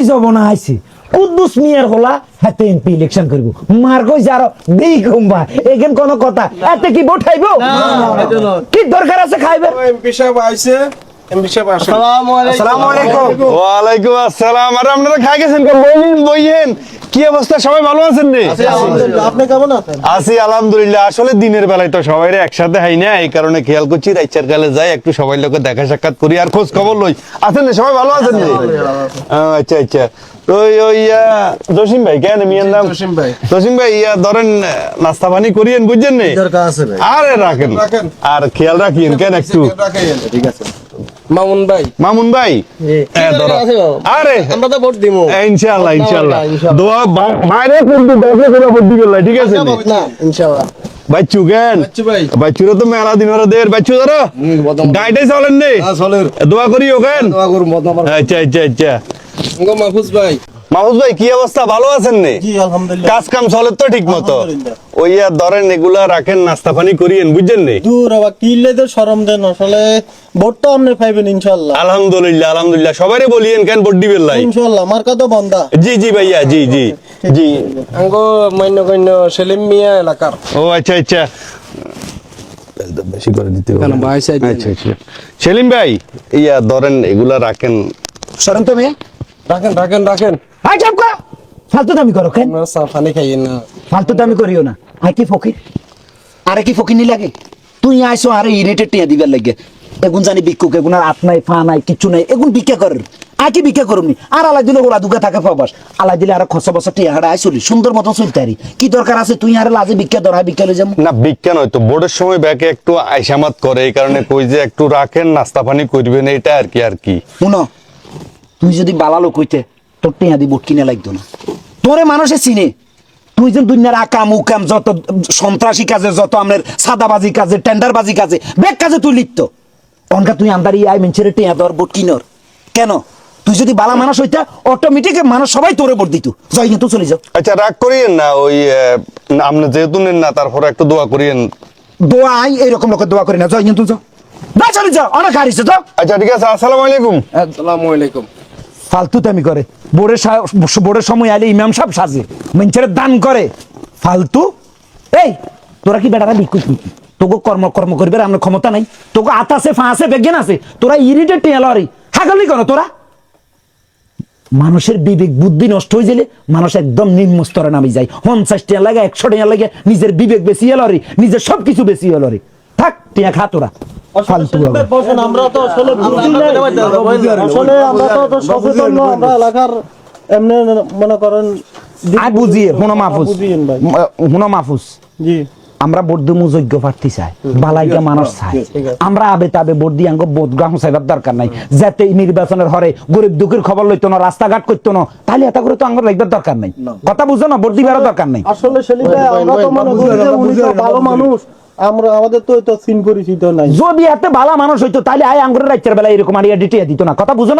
জবনা আইছে কুদ্দুস মিয়ার হলা হাতে এমপি ইলেকশন করব মার কই যারো দেই কমবা এখান কোন কথা এতে কি ভোট খাইবো কি দরকার আছে খাইবে এমপি সাহেব আইছে এমপি সাহেব আসেন আসসালামু আলাইকুম ওয়া আলাইকুম আসসালাম। আর আপনারা খাই গেছেন বইয়েন কি অবস্থা, সবাই ভালো আছেন রে? আপনি কেমন আছেন? আছি আলহামদুলিল্লাহ। আসলে দিনের বেলায় তো সবাই একসাথে হাই না, এই কারণে খেয়াল করছি রাইচার কালে যাই একটু সবাই লোকে দেখা সাক্ষাৎ করি আর খোঁজ খবর লই। আছেন রে সবাই ভালো আছেন রে? আচ্ছা আচ্ছা। তো ওই জসিম ভাই কেন মিয়ার নাম জসিম ভাই ধরেন নাস্তা পানি করিয়েন বুঝছেন নে? দরকার আছে ভাই। আরে রাখেন আর খেয়াল রাখিয়েন কেন একটু। ঠিক আছে মামুন ভাই আরে আমরা তো ভোট দিমু ইনশাআল্লাহ ইনশাআল্লাহ দোয়া বাইরে কিন্তু দেখে করে ভোট দিবেন ঠিক আছে না ইনশাআল্লাহ বাচ্চু কেন বাচ্চুরা তো মেলা দিন ওরা দের বাচ্চু ধরো গাইডে চলেন নে দোয়া করি ওকেন আচ্ছা আচ্ছা আচ্ছা মাহফুজ ভাই কি অবস্থা, ভালো আছেন নে? জি আলহামদুলিল্লাহ। কাজ কাম চলে তো ঠিক মতো? ওই ধরেন এগুলা রাখেন নাস্তা পানি করিয়েন বুঝছেন নে? দূর আবার কিলে তো শরম দেন, আসলে ভোট তো আপনি পাইবেন ইনশাআল্লাহ। আলহামদুলিল্লাহ আলহামদুলিল্লাহ সবাইরে বলিয়েন কেন ভোট দিবেন লাই ইনশাআল্লাহ মার্কা তো বন্ধা। জি জি ভাইয়া জি জি জি আঙ্গো মান্য সেলিম মিয়া এলাকার। ও আচ্ছা আচ্ছা বেশি করে দিতে হবে আচ্ছা আচ্ছা সেলিম ভাই ধরেন এগুলা রাখেন সরেন তো মেয়ে রাখেন আই চাপ কর ফালতু দামি করো কেন আমরা সাফানি খাইয়েন না। ফালতু দামি করিও না আই কি ফকির আরে কি ফকির নি লাগে তুই আইসো আরে ইরেটেড টিয়া দিবার লাগে এগুন জানি বিক্ষুক এগুন আর আত নাই ফা নাই কিচ্ছু নাই এগুন ভিক্ষা কর আই কি ভিক্ষা করুমনি আর আলাই দিলে ওরা দুগা থাকে পাবাস আলাই দিলে আর খসা বসা টিয়া হাড়া আইসলি সুন্দর মতন চলতে আরি কি দরকার আছে তুই আরে লাজে ভিক্ষা ধরা ভিক্ষা লই যাম না বিজ্ঞান হয়তো বোর্ডের সময় ব্যাকে একটু আইসামাত করে এই কারণে কই যে একটু রাখেন নাস্তা পানি করবেন এটা আর কি শুনো তুই যদি বালালো কইতে তোর টিয়া দি বোট কিনে লাগতো না তোরে মানুষে চিনে তুই যে দুনিয়ার আকাম উকাম যত সন্ত্রাসী কাজে যত আমাদের সাদাবাজি কাজে টেন্ডারবাজি কাজে বেগ কাজে তুই লিখত অনকা তুই আন্দারি আই মেনছের টিয়া দর বোট কিনর কেন তুই যদি বালা মানুষ হইতা অটোমেটিক মানুষ সবাই তোরে ভোট দিত যাই কিন্তু চলে যাও আচ্ছা রাগ করিয়েন না ওই আপনি যেহেতু নেন না তারপরে একটু দোয়া করিয়েন দোয়া আই এইরকম লোকের দোয়া করি না যাই কিন্তু যাও না চলে যাও অনেক হারিয়েছে যাও আচ্ছা ঠিক আছে আসসালামু আলাইকুম আসসালামু আলাইকুম। ফালতুতামি করে বোর্ডের সময় আইলে ইমাম সাহেব সাজে মেনচারে দান করে ফালতু এই তোরা কি বেটারা বিকুত তোকে কর্ম করবে আমার ক্ষমতা নাই তোকে আতাসে ফাঁসে বেজ্ঞান আছে তোরা ইরিটেট টেলারি হাগলি কেন তোরা মানুষের বিবেক বুদ্ধি নষ্ট হয়ে গেলে মানুষ একদম নিম্ন স্তরে নামে যায় 50 টাকা লাগে 100 টাকা লাগে নিজের বিবেক বেশি এলরি নিজের সবকিছু বেশি এলরি থাক টিয়া খা তোরা ফালতু আমরা তো আসলে আমরা তো সচেতন না, আমরা এলাকার এমনি মনে করেন আই বুঝিয়ে হুনো বুঝিয়েন ভাই। মাহফুজ জি আমরা ভোট দিমু যোগ্য প্রার্থী চাই বালাইকা মানুষ চাই আমরা আবে তাবে ভোট দিয়ে আঙ্গ ভোট গ্রহণ চাইবার দরকার নাই যাতে নির্বাচনের হরে গরিব দুঃখের খবর লইতো না রাস্তাঘাট করতো না তাহলে এটা করে তো আঙ্গ লাগবার দরকার নাই কথা বুঝো না ভোট দিবার দরকার নাই আসলে সেলিম ভাই আমরা তো মনে করি যে উনি তো ভালো মানুষ, আমরা আমাদের তো এটা সিন পরিচিত নাই। যদি এত ভালো মানুষ হইতো তাহলে আয় আঙ্গুরের রাইতের বেলা এরকম আড়িয়া ডিটিয়া দিত না কথা বুঝো না।